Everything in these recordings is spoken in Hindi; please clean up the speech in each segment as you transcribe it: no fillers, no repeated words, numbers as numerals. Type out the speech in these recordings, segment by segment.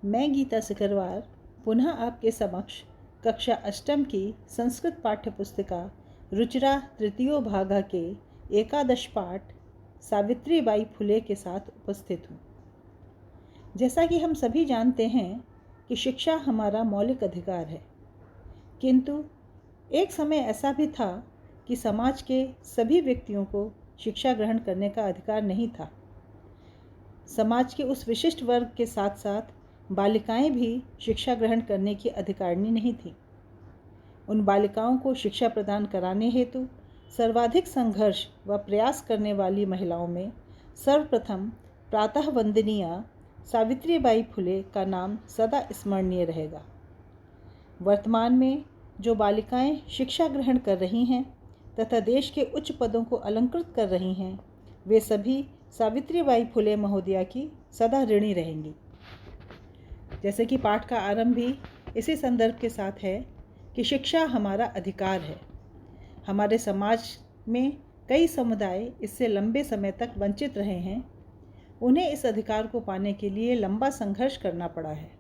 मैं गीता सिकरवार पुनः आपके समक्ष कक्षा अष्टम की संस्कृत पाठ्यपुस्तिका रुचिरा तृतीयो भागा के एकादश पाठ सावित्री बाई फुले के साथ उपस्थित हूँ। जैसा कि हम सभी जानते हैं कि शिक्षा हमारा मौलिक अधिकार है, किंतु एक समय ऐसा भी था कि समाज के सभी व्यक्तियों को शिक्षा ग्रहण करने का अधिकार नहीं था। समाज के उस विशिष्ट वर्ग के साथ साथ बालिकाएं भी शिक्षा ग्रहण करने की अधिकारिणी नहीं थीं। उन बालिकाओं को शिक्षा प्रदान कराने हेतु सर्वाधिक संघर्ष व प्रयास करने वाली महिलाओं में सर्वप्रथम प्रातः वंदनीय सावित्रीबाई फुले का नाम सदा स्मरणीय रहेगा। वर्तमान में जो बालिकाएं शिक्षा ग्रहण कर रही हैं तथा देश के उच्च पदों को अलंकृत कर रही हैं, वे सभी सावित्रीबाई फुले महोदया की सदा ऋणी रहेंगी। जैसे कि पाठ का आरंभ भी इसी संदर्भ के साथ है कि शिक्षा हमारा अधिकार है। हमारे समाज में कई समुदाय इससे लंबे समय तक वंचित रहे हैं। उन्हें इस अधिकार को पाने के लिए लंबा संघर्ष करना पड़ा है।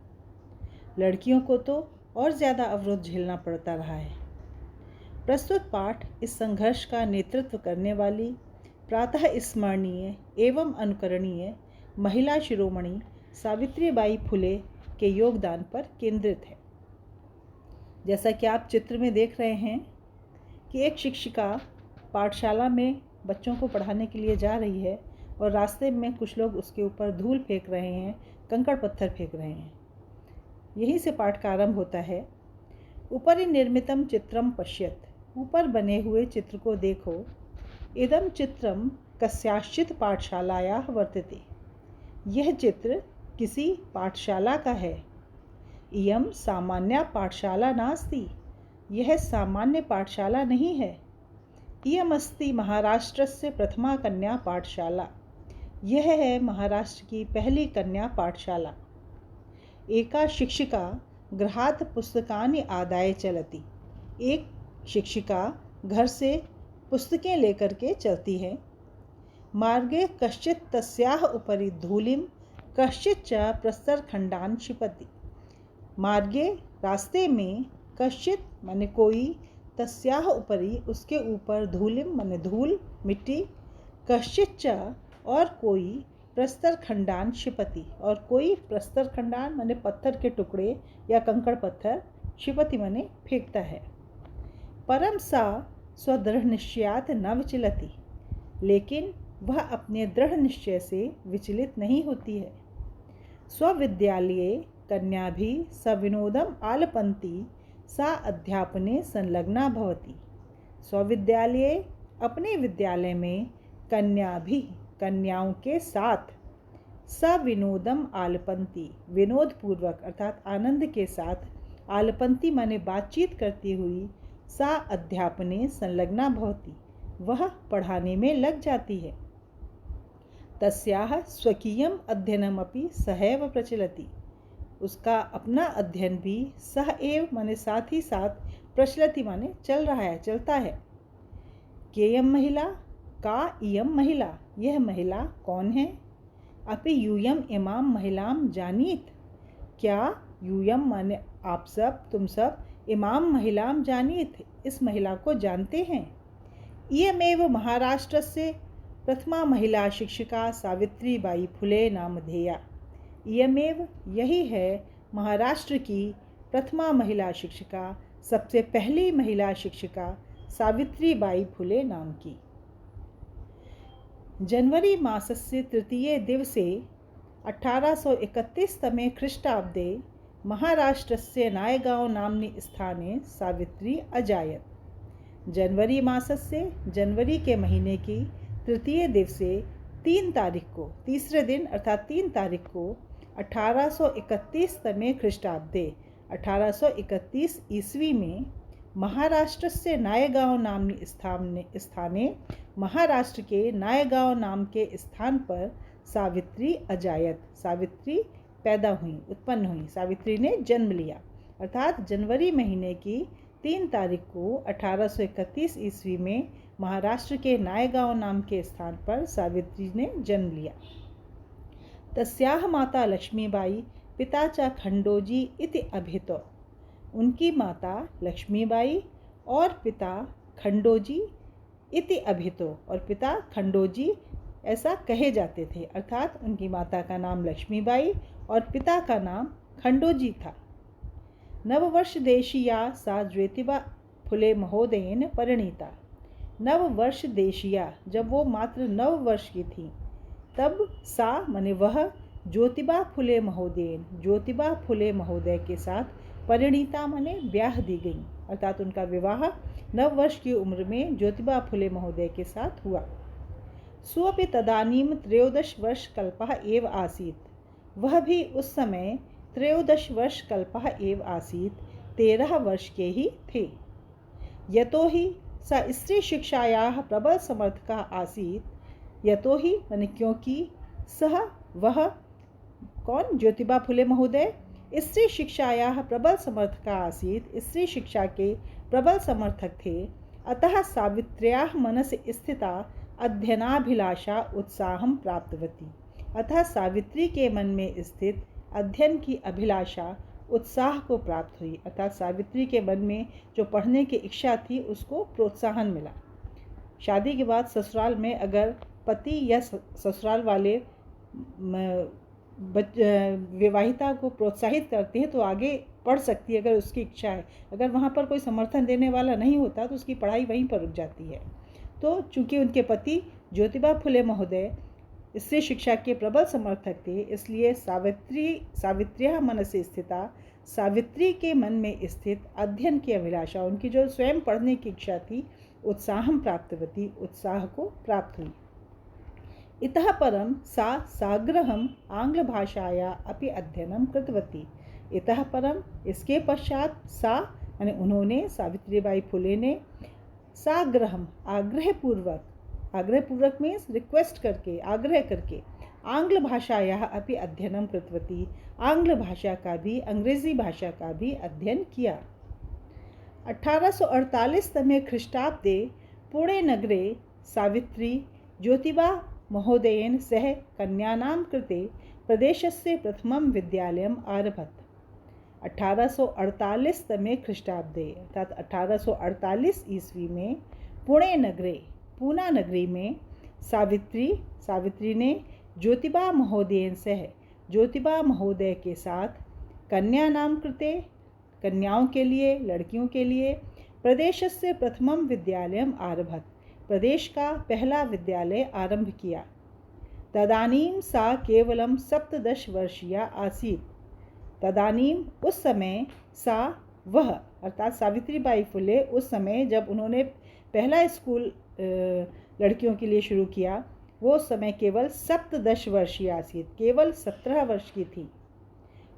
लड़कियों को तो और ज़्यादा अवरोध झेलना पड़ता रहा है। प्रस्तुत पाठ इस संघर्ष का नेतृत्व करने वाली प्रातः स्मरणीय एवं अनुकरणीय महिला शिरोमणि सावित्रीबाई फुले के योगदान पर केंद्रित है। जैसा कि आप चित्र में देख रहे हैं कि एक शिक्षिका पाठशाला में बच्चों को पढ़ाने के लिए जा रही है और रास्ते में कुछ लोग उसके ऊपर धूल फेंक रहे हैं, कंकड़ पत्थर फेंक रहे हैं। यहीं से पाठ का आरंभ होता है। उपरि निर्मितम चित्रम पश्यत, ऊपर बने हुए चित्र को देखो। इदम चित्रम कस्याश्चित पाठशालायाः वर्तते, यह चित्र किसी पाठशाला का है। इयं सामान्या पाठशाला नास्ति, यह सामान्य पाठशाला नहीं है। इयमस्ति महाराष्ट्रस्य प्रथमा कन्या पाठशाला, यह है महाराष्ट्र की पहली कन्या पाठशाला। एका शिक्षिका गृहात् पुस्तकानि आदाय चलति, एक शिक्षिका घर से पुस्तकें लेकर के चलती है। मार्गे कश्चित् तस्याः उपरि धूलिं कश्चित् च प्रस्तरखंडान् क्षिपति, मार्गे रास्ते में कश्चित् माने कोई, तस्याः उपरि उसके ऊपर धूलिं माने धूल मिट्टी, कश्चित् च और कोई, प्रस्तरखंडान् क्षिपति और कोई प्रस्तरखंडान माने पत्थर के टुकड़े या कंकड़ पत्थर, क्षिपति माने फेंकता है। परम सा स्वदृढ़ निश्चयात् न विचलति, लेकिन वह अपने दृढ़ निश्चय से विचलित नहीं होती है। स्वविद्यालये कन्या भी सविनोदम आलपन्ति सा अध्यापने संलग्ना भवति। स्वविद्यालये अपने विद्यालय में कन्या भी कन्याओं के साथ सविनोदम आलपन्ति विनोद पूर्वक अर्थात आनंद के साथ, आलपन्ति माने बातचीत करती हुई, सा अध्यापने संलग्ना भवति वह पढ़ाने में लग जाती है। तस्याः स्वकीयम अध्ययनमपि सहैव प्रचलति, उसका अपना अध्ययन भी सह एव माने साथ ही साथ, प्रचलति माने चल रहा है, चलता है। केयम महिला, का इयम महिला, यह महिला कौन है। अपि यूयम इमाम महिलाम जानीत, क्या यूयम माने आप सब, तुम सब, इमाम महिलाम जानीत, इस महिला को जानते हैं। इयमेव महाराष्ट्रस्य प्रथमा महिला शिक्षिका सावित्रीबाई फुले नामधेया, इयमेव यही है महाराष्ट्र की प्रथमा महिला शिक्षिका, सबसे पहली महिला शिक्षिका सावित्रीबाई फुले नाम की। जनवरी मासस्य तृतीये दिवसे 1831 तमे ख्रीष्टाब्दे महाराष्ट्रस्य नायगांव नाम्नि स्थाने सावित्री अजायत। जनवरी मासस्य, जनवरी के महीने की तृतीय दिवसे 3 तारीख को, तीसरे दिन अर्थात 3 तारीख को 1831 तमे ख्रीष्टाब्दे 1831 ईस्वी में महाराष्ट्रस्य नायगांव नाम्नि स्थाने, महाराष्ट्र के नायगांव नाम के स्थान पर सावित्री अजायत, सावित्री पैदा हुई, उत्पन्न हुई, सावित्री ने जन्म लिया। अर्थात जनवरी महीने की 3 तारीख को 1831 ईस्वी में महाराष्ट्र के नायगांव नाम के स्थान पर सावित्री ने जन्म लिया। तस्याह माता लक्ष्मीबाई पिता च खंडोजी इति अभितो। उनकी माता लक्ष्मीबाई और पिता खंडोजी इति अभितो, और पिता खंडोजी ऐसा कहे जाते थे, अर्थात उनकी माता का नाम लक्ष्मीबाई और पिता का नाम खंडोजी था। नववर्ष देशीया सा ज्योतिबा फुले महोदयेन परिणीता। नववर्ष देशिया, जब वो मात्र 9 वर्ष की थी, तब सा माने वह ज्योतिबा फुले महोदयन, ज्योतिबा फुले महोदय के साथ परिणीता माने ब्याह दी गई, अर्थात उनका विवाह 9 वर्ष की उम्र में ज्योतिबा फुले महोदय के साथ हुआ। स्वपि तदानीम 13 वर्ष कल्पः एव आसीत्। वह भी उस समय 13 वर्ष कल्पः एव आसीत्, 13 वर्ष के ही थे। यतो ही सा स्त्री शिक्षायाः प्रबल समर्थकः आसीत्। यतो ही माने क्योंकि सह वह कौन, ज्योतिबा फुले महोदय स्त्री शिक्षायाः प्रबल समर्थकः आसीत्, स्त्री शिक्षा के प्रबल समर्थक थे। अतः सावित्र्याः मनसि स्थिता अध्ययनाभिलाषा उत्साहं प्राप्तवती। अतः सावित्री के मन में स्थित अध्ययन की अभिलाषा उत्साह को प्राप्त हुई, अर्थात सावित्री के मन में जो पढ़ने की इच्छा थी उसको प्रोत्साहन मिला। शादी के बाद ससुराल में अगर पति या ससुराल वाले विवाहिता को प्रोत्साहित करते हैं तो आगे पढ़ सकती है अगर उसकी इच्छा है। अगर वहाँ पर कोई समर्थन देने वाला नहीं होता तो उसकी पढ़ाई वहीं पर रुक जाती है। तो चूँकि उनके पति ज्योतिबा फुले महोदय स्त्री शिक्षा के प्रबल समर्थक थे, इसलिए सावित्र्याः मनसि स्थिता, सावित्री के मन में स्थित अध्ययन की अभिलाषा, उनकी जो स्वयं पढ़ने की इच्छा थी, उत्साहं प्राप्तवती, उत्साह को प्राप्त हुई। इतः परं सा साग्रहम् आंग्लभाषाया अपि अध्ययनं कृतवती। इतः परम, इसके पश्चात सा यानी उन्होंने, सावित्रीबाई फुले ने साग्रहम आग्रहपूर्वक, आग्रहपूर्वक मीन्स रिक्वेस्ट करके, आग्रह करके, आंग्ल भाषायाः अपि अध्ययनं कृतवती, आंग्ल भाषा का भी, अंग्रेजी भाषा का भी अध्ययन किया। 1848 तमे ख्रीष्टाब्दे पुणे नगरे सावित्री ज्योतिबा महोदयेन सह कन्यानां कृते प्रदेशस्य प्रथमं विद्यालयम् आरभत। 1848 तमे ख्रीष्टाब्दे अर्थात 1848 ईस्वी में पुणे नगरे, पूना नगरी में सावित्री ने ज्योतिबा महोदयेन सह, ज्योतिबा महोदय के साथ कन्या नाम कृते, कन्याओं के लिए, लड़कियों के लिए, प्रदेशस्य प्रथमं विद्यालयम् आरभत, प्रदेश का पहला विद्यालय आरंभ किया। तदानीं सा केवलं 17 वर्षीया आसीत्। तदानीम, उस समय, सा वह अर्थात सावित्रीबाई फुले उस समय जब उन्होंने पहला स्कूल लड़कियों के लिए शुरू किया, वो समय केवल 17 वर्षीय आसीत्, केवल 17 वर्ष की थी।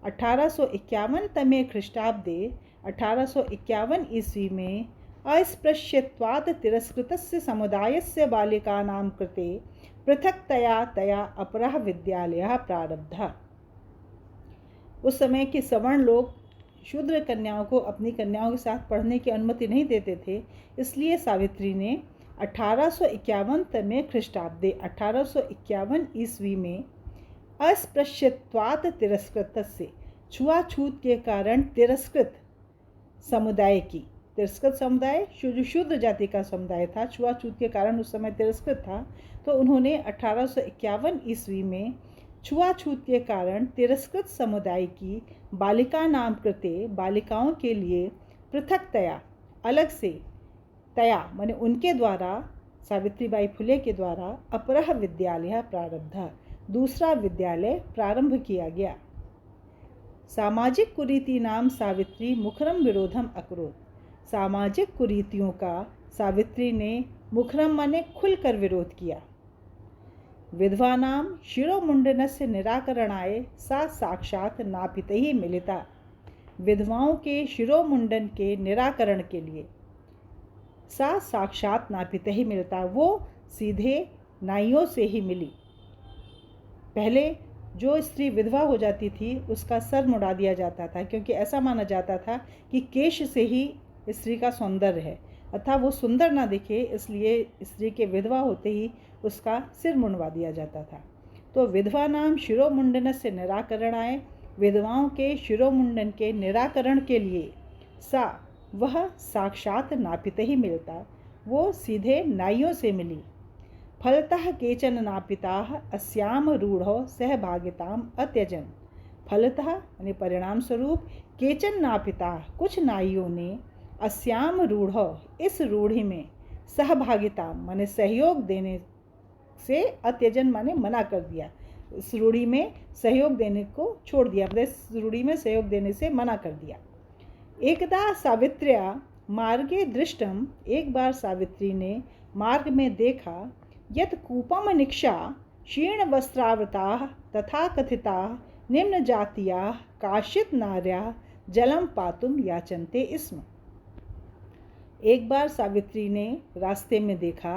1851 तमे ख्रीष्टाब्दे 1851 ईस्वी में अस्पृश्यत्वात् तिरस्कृतस्य समुदायस्य बालिकानां कृते पृथक्तया तया अपरः विद्यालयः प्रारब्धः। उस समय के सवर्ण लोग शूद्र कन्याओं को अपनी कन्याओं के साथ पढ़ने की अनुमति नहीं देते थे, इसलिए सावित्री ने 1851 तमे ख्रीष्टाब्दे 1851 ईस्वी में अस्पृश्यत्वात् तिरस्कृतस्य, छुआछूत के कारण तिरस्कृत समुदाय की, तिरस्कृत समुदाय जो शूद्र जाति का समुदाय था, छुआछूत के कारण उस समय तिरस्कृत था, तो उन्होंने 1851 ईस्वी में छुआछूत के कारण तिरस्कृत समुदाय की बालिका नाम कृते, बालिकाओं के लिए पृथक्तया, अलग से, तया माने उनके द्वारा, सावित्रीबाई फुले के द्वारा अपरः विद्यालय प्रारब्ध, दूसरा विद्यालय प्रारंभ किया गया। सामाजिक कुरीति नाम सावित्री मुखरम विरोधम अकरोत्। सामाजिक कुरीतियों का सावित्री ने मुखरम माने खुलकर विरोध किया। विधवानां शिरोमुंडनस्य निराकरणाय सा साक्षात नापितैः मिलिता। विधवाओं के शिरोमुंडन के निराकरण के लिए सा साक्षात नापितैः मिलता, वो सीधे नाइयों से ही मिली। पहले जो स्त्री विधवा हो जाती थी उसका सर मुड़ा दिया जाता था, क्योंकि ऐसा माना जाता था कि केश से ही स्त्री का सौंदर्य है, अर्थात वो सुंदर ना दिखे, इसलिए स्त्री के विधवा होते ही उसका सिर मुंडवा दिया जाता था। तो विधवा नाम शिरोमुंडन से निराकरणाय, विधवाओं के शिरोमुंडन के निराकरण के लिए वह साक्षात नापित ही मिलता, वो सीधे नाइयों से मिली। फलतः केचन नापिताः अस्याम रूढ़ो सहभागिताम अत्यजन। फलतः यानी परिणाम स्वरूप केचन नापिताः कुछ नाइयों ने अस्याम रूढ़ो इस रूढ़ी में सहभागिता माने सहयोग देने से अत्यजन माने मना कर दिया। इस रूढ़ी में सहयोग देने को छोड़ दिया, इस रूढ़ी में सहयोग देने से मना कर दिया। एकदा सावित्र्या मार्गे दृष्टम, एक बार सावित्री ने मार्ग में देखा, यत् कूपम निक्षा क्षीण वस्त्रावृताः तथा कथिताः निम्न जातीयाः काश्चित् नार्याः जलम पातुम याचन्ते स्म। एक बार सावित्री ने रास्ते में देखा,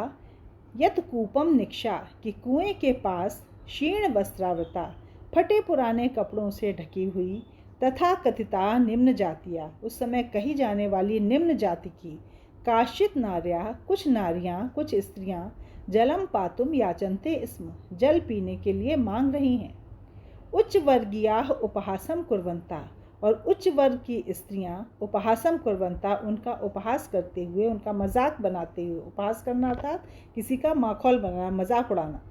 यत् कूपम निक्षा कि कुएं के पास क्षीण वस्त्रावृता फटे पुराने कपड़ों से ढकी हुई तथा कथिता निम्न जातिया उस समय कही जाने वाली निम्न जाति की काश्चित नार्या कुछ नारियां कुछ स्त्रियां जलम पातुम याचन्ते स्म जल पीने के लिए मांग रही हैं। उच्च वर्गीया उपहासम कुर्वन्ता और उच्च वर्ग की स्त्रियां उपहासम कुर्वन्ता उनका उपहास करते हुए उनका मजाक बनाते हुए, उपहास करना अर्थात किसी का माखौल बनाना मजाक उड़ाना,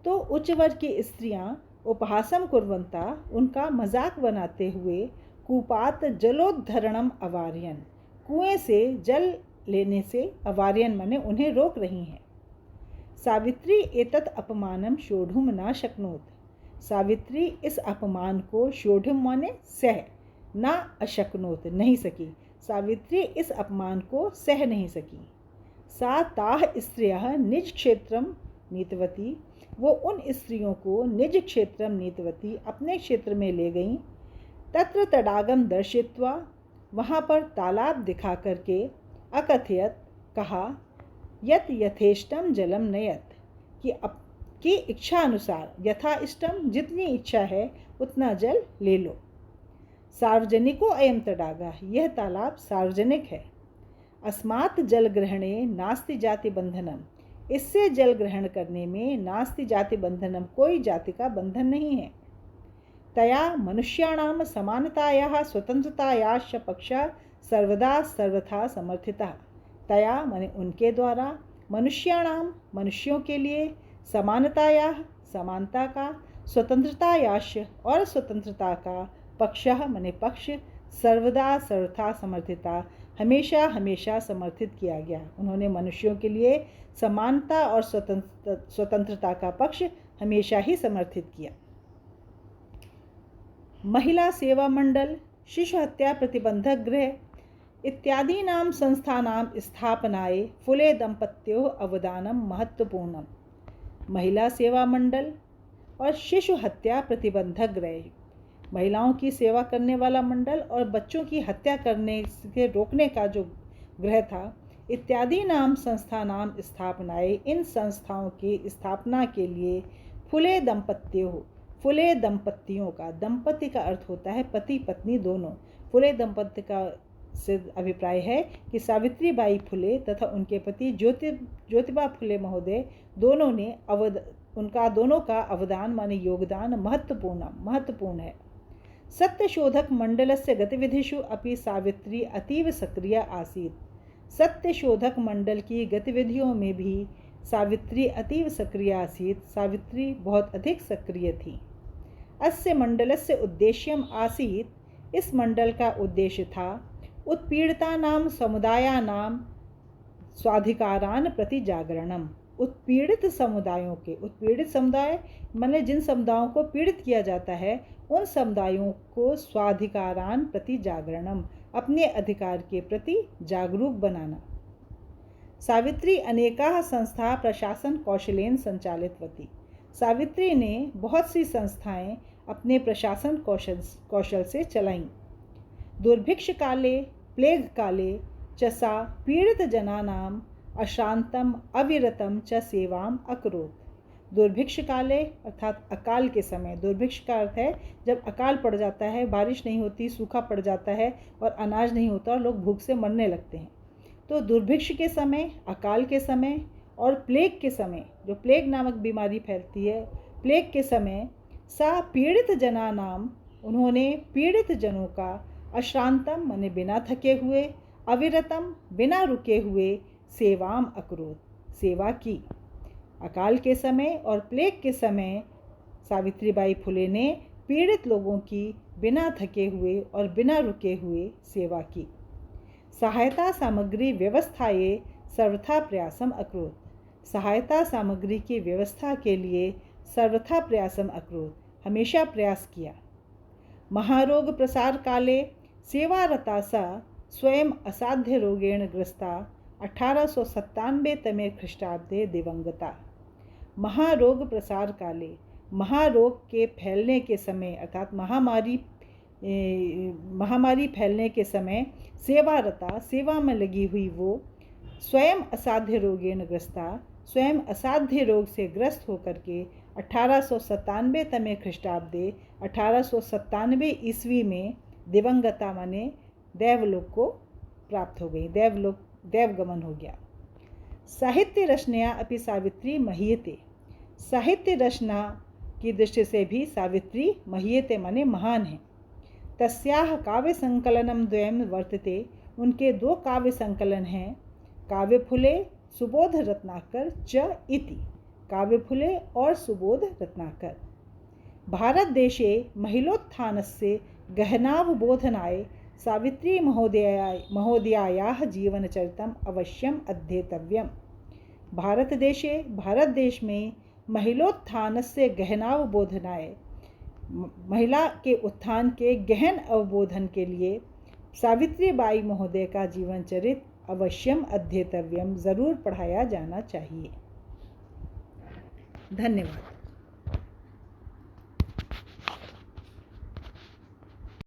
तो उच्च वर्ग की स्त्रियां उपहासम कुर्वन्ता उनका मजाक बनाते हुए कूपात जलोद्धरणम अवार्यन कुएं से जल लेने से अवार्यन माने उन्हें रोक रही हैं। सावित्री एतत् अपमानम शोढुम न शक्नोत, सावित्री इस अपमान को शोढुम माने सह ना अशक्नोत नहीं सकी, सावित्री इस अपमान को सह नहीं सकी। सा ताः स्त्रियः निज क्षेत्रम नीतवती, वो उन स्त्रियों को निज क्षेत्रम नीतवती अपने क्षेत्र में ले गईं। तत्र तडागम दर्शित्वा वहाँ पर तालाब दिखा करके अकथयत कहा, यत यथेष्टम जलम नयत कि इच्छा अनुसार यथा इष्टम जितनी इच्छा है उतना जल ले लो। सार्वजनिको अयम तडागा यह तालाब सार्वजनिक है। अस्मात् जल ग्रहणे नास्ति जाति बंधनम इससे जल ग्रहण करने में नास्ति जाति बंधनम कोई जाति का बंधन नहीं है। तया मनुष्याणाम समानतायाः स्वतंत्रतायाश्च पक्षः सर्वदा सर्वथा समर्थितः, तया माने उनके द्वारा मनुष्याणाम मनुष्यों के लिए समानतायाः समानता का स्वतंत्रतायाश्च और स्वतंत्रता का पक्षः माने पक्ष सर्वदा सर्वथा समर्थिता हमेशा हमेशा समर्थित किया गया। उन्होंने मनुष्यों के लिए समानता और स्वतंत्रता का पक्ष हमेशा ही समर्थित किया। महिला सेवा मंडल, शिशु हत्या प्रतिबंधक गृह इत्यादीनां संस्थानां स्थापनाय फुले दंपत्योः अवदानम महत्वपूर्णम। महिला सेवा मंडल और शिशु हत्या प्रतिबंधक गृह, महिलाओं की सेवा करने वाला मंडल और बच्चों की हत्या करने से रोकने का जो गृह था, इत्यादि नाम संस्थानाम स्थापनाए इन संस्थाओं की स्थापना के लिए फुले दंपत्तियों, फुले दंपत्तियों का, दंपति का अर्थ होता है पति पत्नी दोनों। फुले दंपत्ति का से अभिप्राय है कि सावित्री बाई फुले तथा उनके पति ज्योतिबा फुले महोदय दोनों ने उनका दोनों का अवदान माने योगदान महत्वपूर्ण है। सत्यशोधक मंडलस्य गतिविधिषु अपि सावित्री अतीव सक्रिय आसीत्। सत्यशोधक मंडल की गतिविधियों में भी सावित्री अतीव सक्रिय आसीत्। सावित्री बहुत अधिक सक्रिय थी। अस्य मंडलस्य उद्देश्यम आसीत्, इस मंडल का उद्देश्य था उत्पीड़ितानां समुदायानां स्वाधिकारान् प्रति जागरणम। उत्पीड़ित समुदायों के, उत्पीड़ित समुदाय माने जिन समुदायों को पीड़ित किया जाता है उन समुदायों को स्वाधिकारान् प्रति जागरणम अपने अधिकार के प्रति जागरूक बनाना। सावित्री अनेकाः संस्था प्रशासन कौशलेन संचालितवती। सावित्री ने बहुत सी संस्थाएं अपने प्रशासन कौशल से चलाईं। दुर्भिक्ष काले प्लेग काले च सा पीड़ित जनानाम अशांतम अविरतम च सेवाम अकरोत्। दुर्भिक्ष काले अर्थात अकाल के समय, दुर्भिक्ष का अर्थ है जब अकाल पड़ जाता है, बारिश नहीं होती, सूखा पड़ जाता है और अनाज नहीं होता और लोग भूख से मरने लगते हैं। तो दुर्भिक्ष के समय, अकाल के समय और प्लेग के समय, जो प्लेग नामक बीमारी फैलती है, प्लेग के समय सा पीड़ित जनानाम उन्होंने पीड़ित जनों का अश्रांतम माने बिना थके हुए, अविरतम बिना रुके हुए सेवाम अकरोत सेवा की। अकाल के समय और प्लेग के समय सावित्रीबाई फुले ने पीड़ित लोगों की बिना थके हुए और बिना रुके हुए सेवा की। सहायता सामग्री व्यवस्थाए सर्वथा प्रयासम अकरोत, सहायता सामग्री की व्यवस्था के लिए सर्वथा प्रयासम अकरोत, हमेशा प्रयास किया। महारोग प्रसार काले सेवारता सा स्वयं असाध्य रोगेण ग्रस्ता 1897 तमे ख्रीष्टाब्दे दिवंगता। महारोग प्रसार काले, महारोग के फैलने के समय अर्थात महामारी फैलने के समय सेवारता सेवा में लगी हुई वो स्वयं असाध्य रोगेण ग्रस्ता स्वयं असाध्य रोग से ग्रस्त होकर के 1897 तमे ख्रीष्टाब्दे 1897 ईस्वी में दिवंगता माने देवलोक को प्राप्त हो गई, देवगमन हो गया। साहित्य रचनया अपि सावित्री महीयते, साहित्य रचना की दृष्टि से भी सावित्री महीयते माने महान है। तस्याह काव्य संकलनम द्वयम वर्तते, उनके दो काव्य संकलन हैं, काव्य फुले सुबोध रत्नाकर च इति, काव्य फुले और सुबोध रत्नाकर। भारत देशे महिलोत्थानस्य गहनावबोधनाय सावित्री महोदयायाः जीवनचरितम् अवश्यम अध्येतव्यम्। भारत देशे भारत देश में महिलोत्थानस्य गहनावबोधनाय महिला के उत्थान के गहन अवबोधन के लिए सावित्रीबाई महोदय का जीवन चरित अवश्यम अध्येतव्यम जरूर पढ़ाया जाना चाहिए। धन्यवाद।